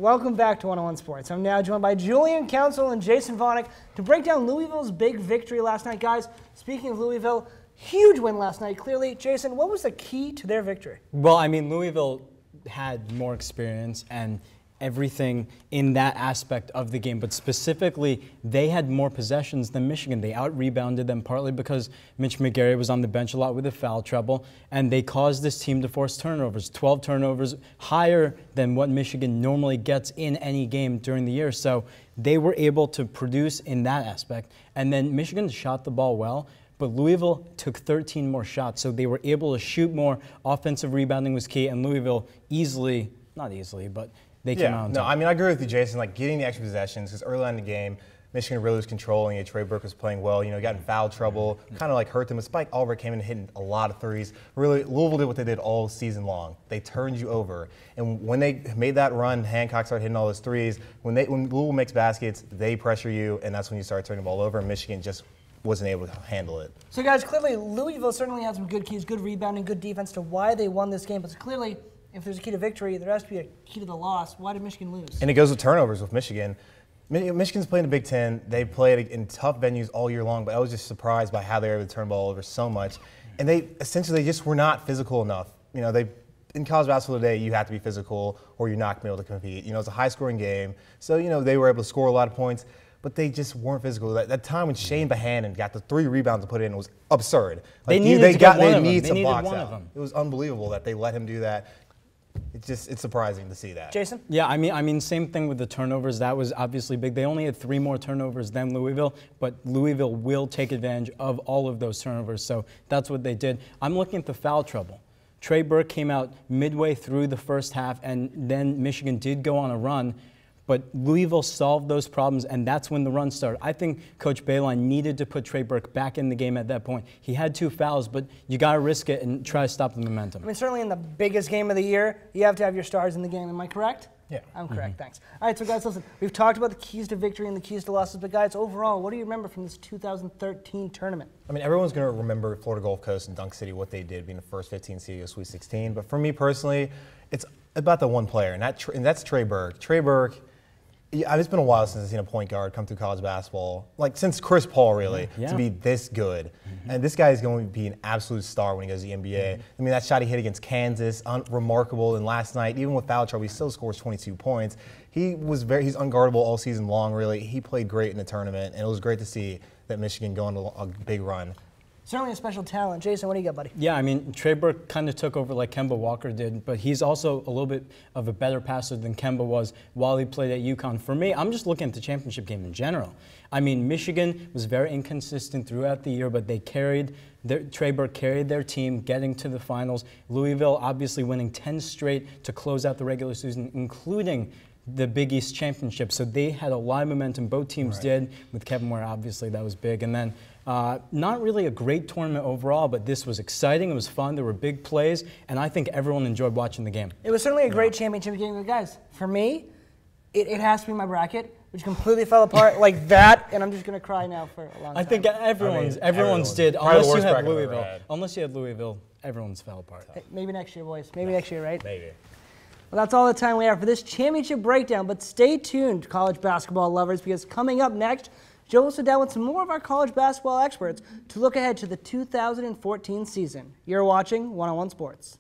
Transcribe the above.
welcome back to 101 Sports. I'm now joined by Julian Council and Jason Vonick to break down Louisville's big victory last night. Guys, speaking of Louisville, huge win last night, clearly. Jason, what was the key to their victory? Well, I mean, Louisville had more experience and everything in that aspect of the game, but specifically, they had more possessions than Michigan. They out-rebounded them partly because Mitch McGary was on the bench a lot with the foul trouble, and they caused this team to force turnovers, 12 turnovers, higher than what Michigan normally gets in any game during the year. So they were able to produce in that aspect, and then Michigan shot the ball well, but Louisville took 13 more shots, so they were able to shoot more. Offensive rebounding was key, and Louisville easily, not easily, but they came out on top. I mean, I agree with you, Jason. Like, getting the extra possessions, because early on in the game, Michigan really was controlling it. Trey Burke was playing well. You know, got in foul trouble, kind of like hurt them. But Spike Albrecht came in and hitting a lot of threes. Really, Louisville did what they did all season long. They turned you over. And when they made that run, Hancock started hitting all those threes. When Louisville makes baskets, they pressure you, and that's when you start turning the ball over. And Michigan just wasn't able to handle it. So, guys, clearly Louisville certainly had some good keys, good rebounding, good defense to why they won this game. But clearly, if there's a key to victory, there has to be a key to the loss. Why did Michigan lose? And it goes with turnovers with Michigan. Michigan's playing the Big Ten. They played in tough venues all year long, but I was just surprised by how they were able to turn the ball over so much. And they essentially just were not physical enough. You know, in college basketball today, you have to be physical or you're not going to be able to compete. You know, it's a high-scoring game. So, you know, they were able to score a lot of points, but they just weren't physical. That time when Shane Bohannon got the 3 rebounds to put in was absurd. Like, They needed some box out. It was unbelievable that they let him do that. It's surprising to see that. Jason? Yeah, I mean, same thing with the turnovers. That was obviously big. They only had 3 more turnovers than Louisville, but Louisville will take advantage of all of those turnovers, so that's what they did. I'm looking at the foul trouble. Trey Burke came out midway through the first half, and then Michigan did go on a run, but Louisville solved those problems, and that's when the run started. I think Coach Beilein needed to put Trey Burke back in the game at that point. He had 2 fouls, but you got to risk it and try to stop the momentum. I mean, certainly in the biggest game of the year, you have to have your stars in the game. Am I correct? Yeah. I'm correct, thanks. All right, so guys, listen, we've talked about the keys to victory and the keys to losses, but guys, overall, what do you remember from this 2013 tournament? I mean, everyone's going to remember Florida Gulf Coast and Dunk City, what they did being the first 15 seed of Sweet 16, but for me personally, it's about the one player, and that's Trey Burke. Trey Burke, yeah, it's been a while since I've seen a point guard come through college basketball, like since Chris Paul really, to be this good. And this guy is going to be an absolute star when he goes to the NBA. I mean, that shot he hit against Kansas, remarkable. And last night, even with foul trouble, he still scores 22 points. He's unguardable all season long, really. He played great in the tournament, and it was great to see that Michigan go on a big run. Certainly a special talent. Jason, what do you got, buddy? Yeah, I mean, Trey Burke kind of took over like Kemba Walker did, but he's also a little bit of a better passer than Kemba was while he played at UConn. For me, I'm just looking at the championship game in general. I mean, Michigan was very inconsistent throughout the year, but they Trey Burke carried their team getting to the finals. Louisville obviously winning 10 straight to close out the regular season, including the Big East Championship. So they had a lot of momentum. Both teams did. With Kevin Ware, obviously, that was big. And then not really a great tournament overall, but this was exciting. It was fun. There were big plays, and I think everyone enjoyed watching the game. It was certainly a great championship game. But guys, for me, it has to be my bracket, which completely fell apart like that, and I'm just going to cry now for a long time. I think everyone's did, unless you had Louisville, everyone's fell apart. Hey, maybe next year, boys. Maybe next year, right? Maybe. Well, that's all the time we have for this championship breakdown, but stay tuned, college basketball lovers, because coming up next, Joe will sit down with some more of our college basketball experts to look ahead to the 2014 season. You're watching 101 Sports.